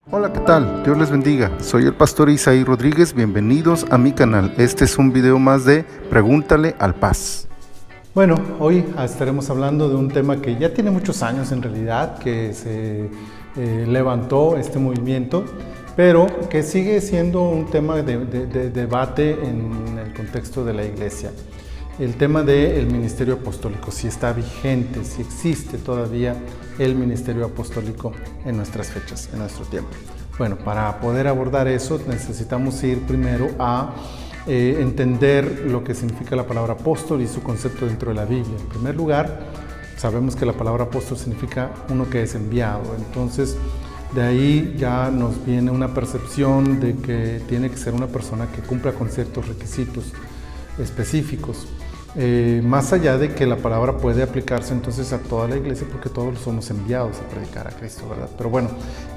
Hola, ¿qué tal? Dios les bendiga. Soy el pastor Isaí Rodríguez. Bienvenidos a mi canal. Este es un video más de Pregúntale al Paz. Bueno, hoy estaremos hablando de un tema que ya tiene muchos años en realidad, que se levantó este movimiento, pero que sigue siendo un tema de debate en el contexto de la iglesia. El tema del ministerio apostólico, si está vigente, si existe todavía el ministerio apostólico en nuestras fechas, en nuestro tiempo. Bueno, para poder abordar eso necesitamos ir primero a entender lo que significa la palabra apóstol y su concepto dentro de la Biblia. En primer lugar, sabemos que la palabra apóstol significa uno que es enviado. Entonces, de ahí ya nos viene una percepción de que tiene que ser una persona que cumpla con ciertos requisitos específicos. Más allá de que la palabra puede aplicarse entonces a toda la iglesia, porque todos somos enviados a predicar a Cristo, ¿verdad? Pero bueno,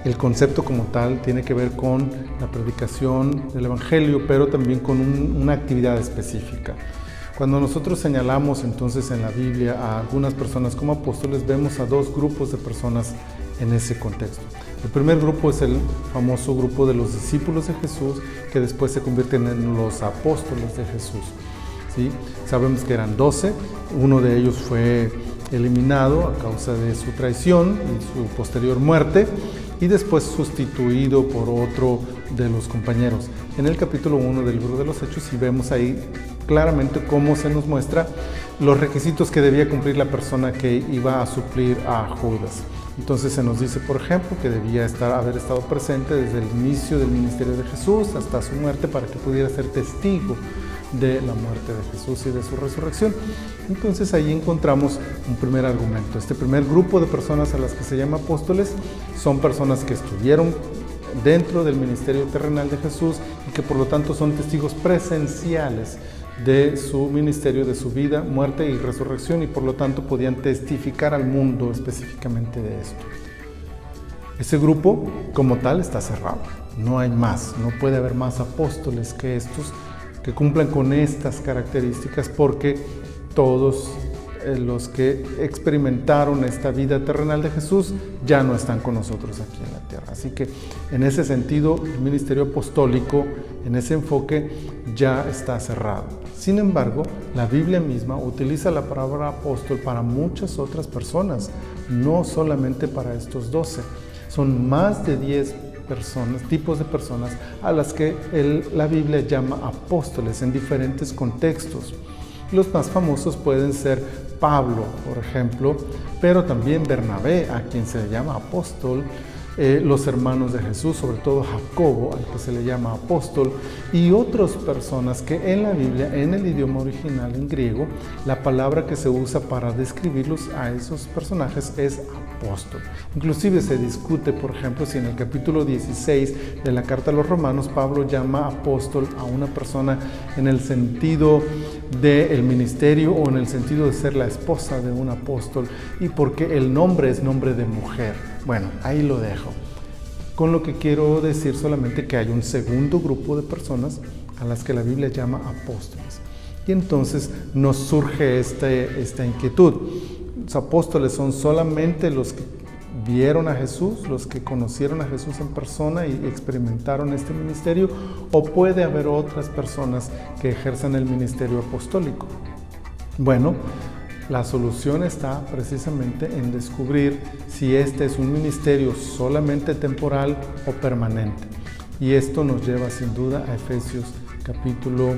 el concepto como tal tiene que ver con la predicación del evangelio, pero también con una actividad específica. Cuando nosotros señalamos entonces en la Biblia a algunas personas como apóstoles, vemos a dos grupos de personas en ese contexto. El primer grupo es el famoso grupo de los discípulos de Jesús, que después se convierten en los apóstoles de Jesús. ¿Sí? Sabemos que eran 12, uno de ellos fue eliminado a causa de su traición y su posterior muerte, y después sustituido por otro de los compañeros. En el capítulo 1 del libro de los Hechos, y vemos ahí claramente cómo se nos muestra los requisitos que debía cumplir la persona que iba a suplir a Judas. Entonces se nos dice, por ejemplo, que debía haber estado presente desde el inicio del ministerio de Jesús hasta su muerte para que pudiera ser testigo de la muerte de Jesús y de su resurrección. Entonces ahí encontramos un primer argumento. Este primer grupo de personas a las que se llama apóstoles son personas que estuvieron dentro del ministerio terrenal de Jesús y que por lo tanto son testigos presenciales de su ministerio, de su vida, muerte y resurrección, y por lo tanto podían testificar al mundo específicamente de esto. Ese grupo como tal está cerrado, no hay más, no puede haber más apóstoles que estos que cumplan con estas características, porque todos los que experimentaron esta vida terrenal de Jesús ya no están con nosotros aquí en la tierra. Así que en ese sentido el ministerio apostólico, en ese enfoque, ya está cerrado. Sin embargo, la Biblia misma utiliza la palabra apóstol para muchas otras personas, no solamente para estos 12. Son más de 10 tipos de personas a las que la Biblia llama apóstoles en diferentes contextos. Los más famosos pueden ser Pablo, por ejemplo, pero también Bernabé, a quien se le llama apóstol, los hermanos de Jesús, sobre todo Jacobo, al que se le llama apóstol, y otras personas que en la Biblia, en el idioma original en griego, la palabra que se usa para describirlos a esos personajes es apóstol. Inclusive se discute, por ejemplo, si en el capítulo 16 de la carta a los Romanos, Pablo llama apóstol a una persona en el sentido del ministerio o en el sentido de ser la esposa de un apóstol, y porque el nombre es nombre de mujer. Bueno, ahí lo dejo. Con lo que quiero decir solamente que hay un segundo grupo de personas a las que la Biblia llama apóstoles. Y entonces nos surge esta inquietud. Los apóstoles son solamente los que vieron a Jesús, los que conocieron a Jesús en persona y experimentaron este ministerio, o puede haber otras personas que ejerzan el ministerio apostólico. Bueno, la solución está precisamente en descubrir si este es un ministerio solamente temporal o permanente. Y esto nos lleva sin duda a Efesios capítulo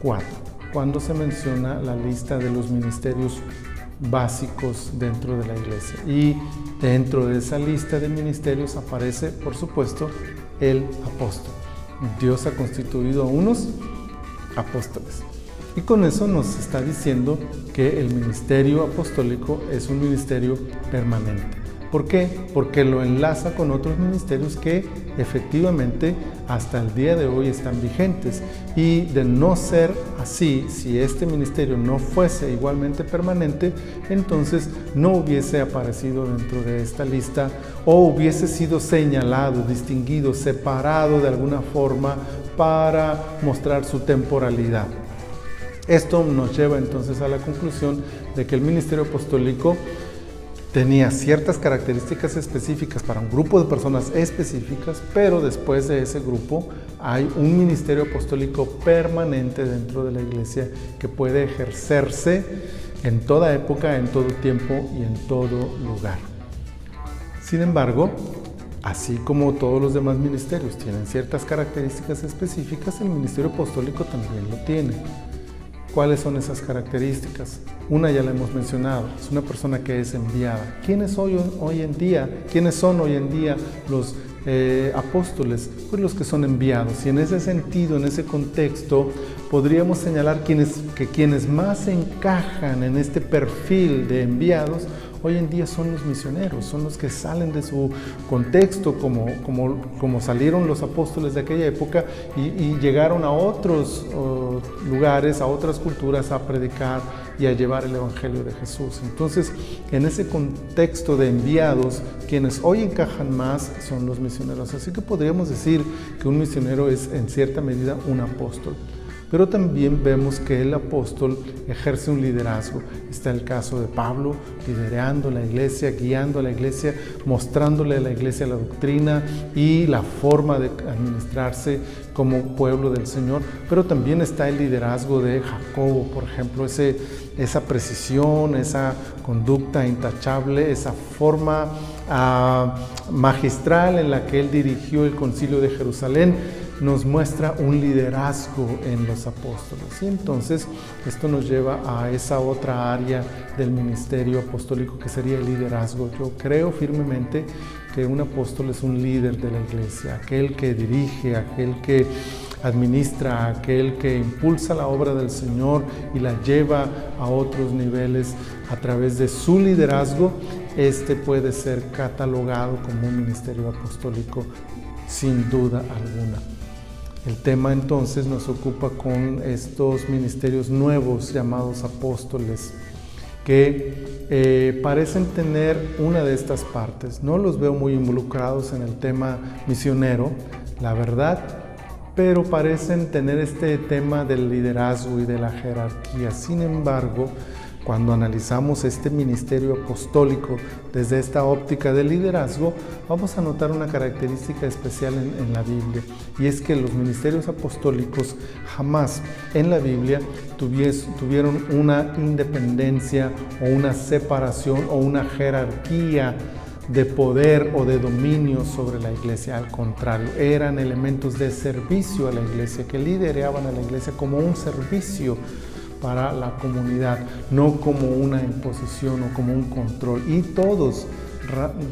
4, cuando se menciona la lista de los ministerios básicos dentro de la iglesia. Y dentro de esa lista de ministerios aparece, por supuesto, el apóstol. Dios ha constituido a unos apóstoles. Y con eso nos está diciendo que el ministerio apostólico es un ministerio permanente. ¿Por qué? Porque lo enlaza con otros ministerios que efectivamente hasta el día de hoy están vigentes. Y de no ser así, si este ministerio no fuese igualmente permanente, entonces no hubiese aparecido dentro de esta lista, o hubiese sido señalado, distinguido, separado de alguna forma para mostrar su temporalidad. Esto nos lleva entonces a la conclusión de que el ministerio apostólico tenía ciertas características específicas para un grupo de personas específicas, pero después de ese grupo hay un ministerio apostólico permanente dentro de la iglesia que puede ejercerse en toda época, en todo tiempo y en todo lugar. Sin embargo, así como todos los demás ministerios tienen ciertas características específicas, el ministerio apostólico también lo tiene. ¿Cuáles son esas características? Una ya la hemos mencionado, es una persona que es enviada. ¿Quiénes son hoy en día los apóstoles? Pues los que son enviados. Y en ese sentido, en ese contexto, podríamos señalar que quienes más encajan en este perfil de enviados hoy en día son los misioneros, son los que salen de su contexto como salieron los apóstoles de aquella época y llegaron a otros lugares, a otras culturas a predicar y a llevar el evangelio de Jesús. Entonces, en ese contexto de enviados, quienes hoy encajan más son los misioneros. Así que podríamos decir que un misionero es en cierta medida un apóstol. Pero también vemos que el apóstol ejerce un liderazgo. Está el caso de Pablo, liderando la iglesia, guiando a la iglesia, mostrándole a la iglesia la doctrina y la forma de administrarse como pueblo del Señor. Pero también está el liderazgo de Jacobo, por ejemplo, esa precisión, esa conducta intachable, esa forma magistral en la que él dirigió el concilio de Jerusalén, nos muestra un liderazgo en los apóstoles. Y entonces esto nos lleva a esa otra área del ministerio apostólico que sería el liderazgo. Yo creo firmemente que un apóstol es un líder de la iglesia, aquel que dirige, aquel que administra, aquel que impulsa la obra del Señor y la lleva a otros niveles a través de su liderazgo. Este puede ser catalogado como un ministerio apostólico sin duda alguna. El tema entonces nos ocupa con estos ministerios nuevos llamados apóstoles que parecen tener una de estas partes. No los veo muy involucrados en el tema misionero, la verdad, pero parecen tener este tema del liderazgo y de la jerarquía. Sin embargo, cuando analizamos este ministerio apostólico desde esta óptica del liderazgo, vamos a notar una característica especial en la Biblia, y es que los ministerios apostólicos jamás en la Biblia tuvieron una independencia o una separación o una jerarquía de poder o de dominio sobre la iglesia. Al contrario, eran elementos de servicio a la iglesia, que lideraban a la iglesia como un servicio para la comunidad, no como una imposición o como un control. Y todos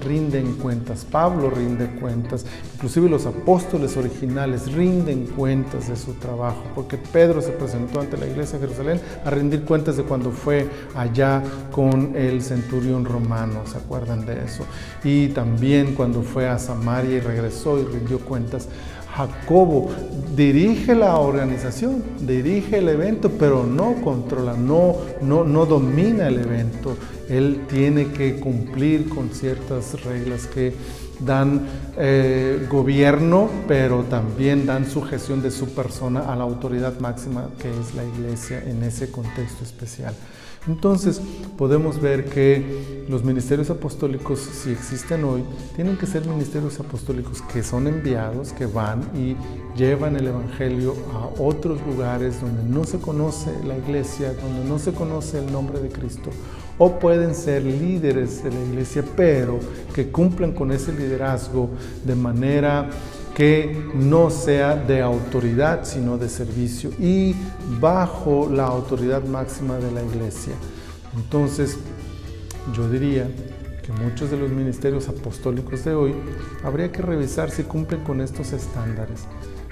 rinden cuentas. Pablo rinde cuentas, inclusive los apóstoles originales rinden cuentas de su trabajo, porque Pedro se presentó ante la iglesia de Jerusalén a rendir cuentas de cuando fue allá con el centurión romano, ¿se acuerdan de eso? Y también cuando fue a Samaria y regresó y rindió cuentas. Jacobo dirige la organización, dirige el evento, pero no controla, no domina el evento. Él tiene que cumplir con ciertas reglas que dan gobierno, pero también dan sujeción de su persona a la autoridad máxima que es la iglesia en ese contexto especial. Entonces podemos ver que los ministerios apostólicos, si existen hoy, tienen que ser ministerios apostólicos que son enviados, que van y llevan el evangelio a otros lugares donde no se conoce la iglesia, donde no se conoce el nombre de Cristo, o pueden ser líderes de la iglesia, pero que cumplan con ese liderazgo de manera que no sea de autoridad, sino de servicio y bajo la autoridad máxima de la iglesia. Entonces, yo diría que muchos de los ministerios apostólicos de hoy habría que revisar si cumplen con estos estándares.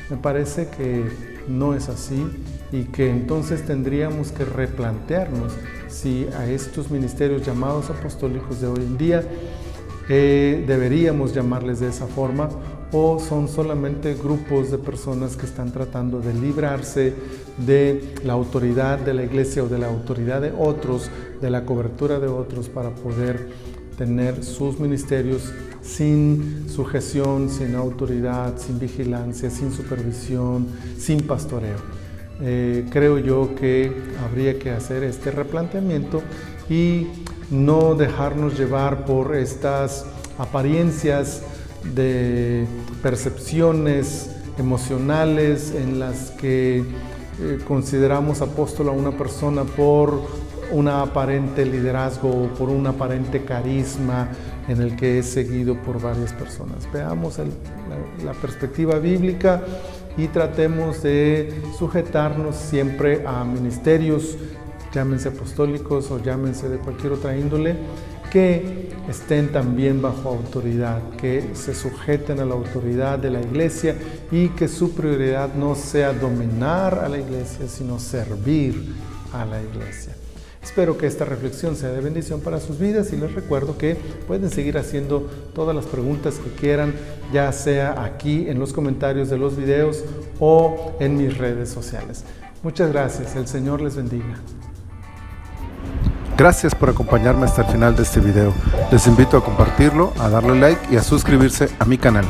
Me parece que no es así y que entonces tendríamos que replantearnos si a estos ministerios llamados apostólicos de hoy en día deberíamos llamarles de esa forma, o son solamente grupos de personas que están tratando de librarse de la autoridad de la iglesia o de la autoridad de otros, de la cobertura de otros, para poder tener sus ministerios sin sujeción, sin autoridad, sin vigilancia, sin supervisión, sin pastoreo. Creo yo que habría que hacer este replanteamiento y no dejarnos llevar por estas apariencias de percepciones emocionales en las que consideramos apóstol a una persona por un aparente liderazgo o por un aparente carisma en el que es seguido por varias personas. Veamos la perspectiva bíblica y tratemos de sujetarnos siempre a ministerios, llámense apostólicos o llámense de cualquier otra índole, que estén también bajo autoridad, que se sujeten a la autoridad de la iglesia y que su prioridad no sea dominar a la iglesia, sino servir a la iglesia. Espero que esta reflexión sea de bendición para sus vidas y les recuerdo que pueden seguir haciendo todas las preguntas que quieran, ya sea aquí en los comentarios de los videos o en mis redes sociales. Muchas gracias, el Señor les bendiga. Gracias por acompañarme hasta el final de este video. Les invito a compartirlo, a darle like y a suscribirse a mi canal.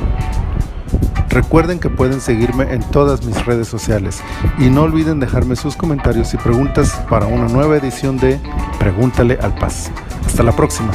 Recuerden que pueden seguirme en todas mis redes sociales y no olviden dejarme sus comentarios y preguntas para una nueva edición de Pregúntale al Paz. Hasta la próxima.